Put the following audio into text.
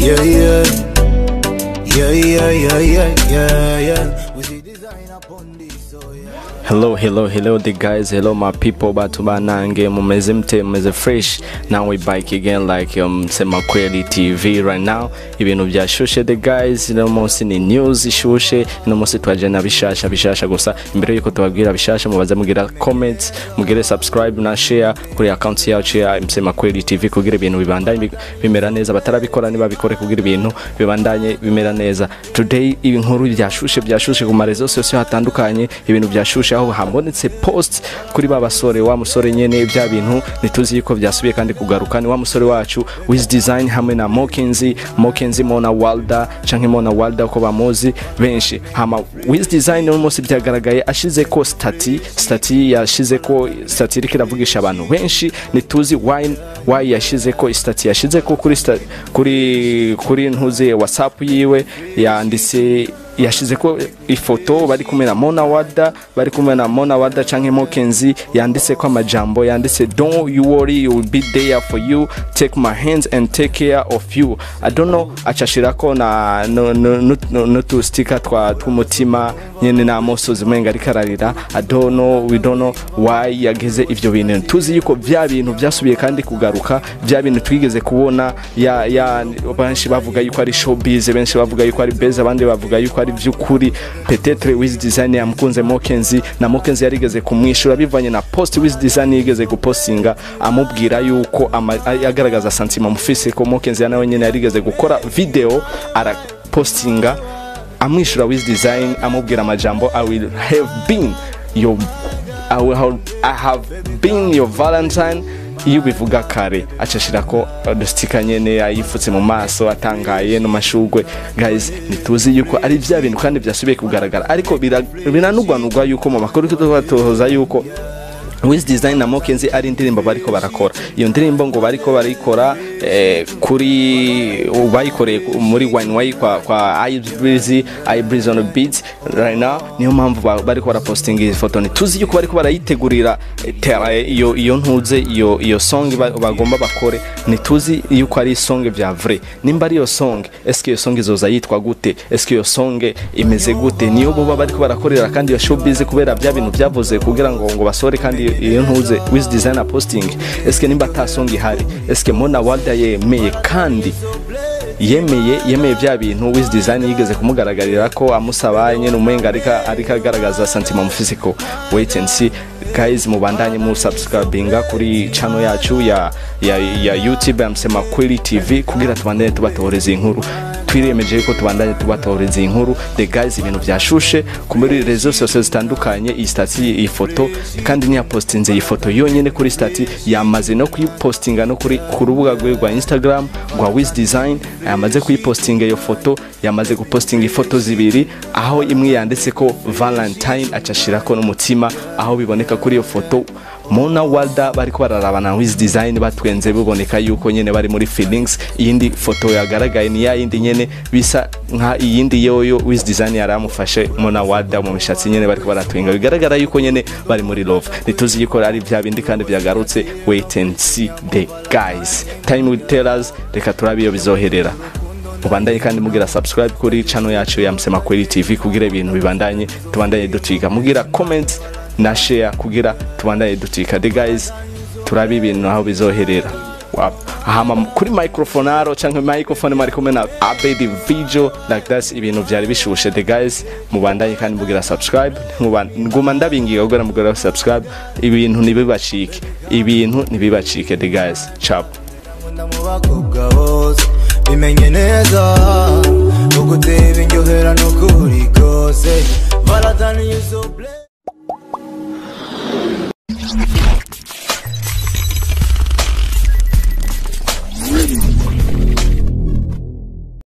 Yeah, yeah. Yeah, yeah, yeah, yeah, yeah, yeah. We see design upon this, so yeah. Hello the guys, hello my people, batubanange mumeze mte mumeze fresh. Now we back again like Sema Kweli TV right now. Ibintu vyashushe the guys, no munsi ni news ishushe, no munsi twajana bishasha gusa. Imbere yuko tubabwira bishasha mubaza mugira comments, mugire subscribe na share kuri account yacu ya Sema Kweli TV kugira ibintu bibandanye bimera neza, batarabikora niba bikore kugira ibintu bibandanye bimera neza. Today inkuru byashushe ku marezo sosiyo hatandukanye, ibintu byashushe aho hambonetse post kuri babasore wa musore nyene bya bintu nituzi yuko vyasubiye kandi kugaruka ni wa musore wacu with design hamwe na Mow Kenzie Mona Walda canke Mona Walda uko bamuzi benshi hama with design almost byagaragaye ashize ko stati yashize ko stati ikiravugisha abantu benshi nituzi why yashize ko stati yashize ko kuri ntuze WhatsApp yiwe yanditse yashize ko ifoto bari kumwe na Mona Walda canke Mow Kenzie yanditse ko amajambo yanditse don't you worry, you will be there for you, take my hands and take care of you. I don't know acashira ko na no to sticker twumutima nyene na mosozi mwenga rikararira. I don't know, we don't know why yageze ivyo bintu. Tuzi yuko vya bintu vyasubiye kandi kugaruka, vya bintu twigeze kubona ya banshi bavuga yuko ari showbiz, benshi bavuga yuko ari beza, abandi bavuga yuko ari vyukuri. Peut-être with design yamukunze Mow Kenzie na Mow Kenzie yarigeze kumwishura bivanye na post with design yigeze gupostinga amubwira yuko yagaragaza sentiment mufise ko Mow Kenzie nawe nyene yarigeze gukora video ara postinga amwishura with design amubwira amajambo I have been your Valentine. Iyo bivuga kare acashira ko dustika nyene ayifutse mu maso atangaye no mashugwe. Guys nituzi yuko ari vya bintu kandi byasubiye kugaragara ariko biranugwanugwa yuko mu makuru twatohoza yuko with design na Mow Kenzie ari indirimbo bariko barakora. Iyo ndirimbo ngo bariko barikora kuri bayikoreye muri Wine kwa iBreeze on the beat right now. Niyo mpamvu bariko barapostinga ifoto nituzi yuko bariko barayitegurira iyo ntuze iyo song bagomba bakore. Nituzi yuko ari song vya vrai. Nimba ari iyo song, eske iyo song izoza yitwa gute? Eske iyo song imeze gute? Niyo bo bariko barakorera kandi yo showbiz kubera bya bintu byavuze kugira ngo basore kandi iyo ntuze with designer posting. Eske nimba ta song ihari, eske Mona Walda yemeye kandi yemeye bya bintu with design yigeze kumugaragarira ko amusaba nyene umenga arika garagaza sentiment physical. Wait and see guys, mubandanye mu subscribinga kuri channel yacu ya YouTube Sema Kweli TV kugira tubandanye tubatoreza inkuru. Twiremeje ko tubandanye tubatoreza inkuru the guys, ibintu vyashushe kumuri rezo sosiyo zitandukanye. Iyi stati ifoto kandi ni postinze iyi foto yonyene kuri stati yamaze no kuyipostinga no kuri kurubuga rwa Instagram rwa with design. Yamaze kuyipostinga iyo foto, yamaze gupostinga ifoto zibiri aho imwe yanditse ko Valentine acashira ko n'umutima, aho biboneka kuri iyo foto Mona Walda bariko bararabana with design batwenze biboneka yuko nyene bari muri feelings. Iyindi foto yagaragaye ni yindi nyene bisa nka iyindi yoyo with design yaramufashe Mona Walda mu mishatsi nyene bariko baratwenga, bigaragara yuko nyene bari muri love. Nituzi yuko ari vya bindi kandi vyagarutse. Wait and see the guys, time will tell us. Reka turabiyo bizoherera. Mubandanye kandi mugira subscribe kuri channel yacu ya Sema Kweli TV kugira ibintu bibandanye tubandanye dutiga, mugira comment na share kugira tubandanye dutika. The guys turabi ibintu aho bizoherera. Hama kuri microphone canke microphone mari kumwe na abedi video like that, ibintu byari bishushe. The guys mubandanye kandi mugira subscribe, nguma ndabingiye kugira mugira subscribe, ibintu nibibacike. The guys chap bimenye neza uguteba ingyohera no kuri kose Valentine you so blessed.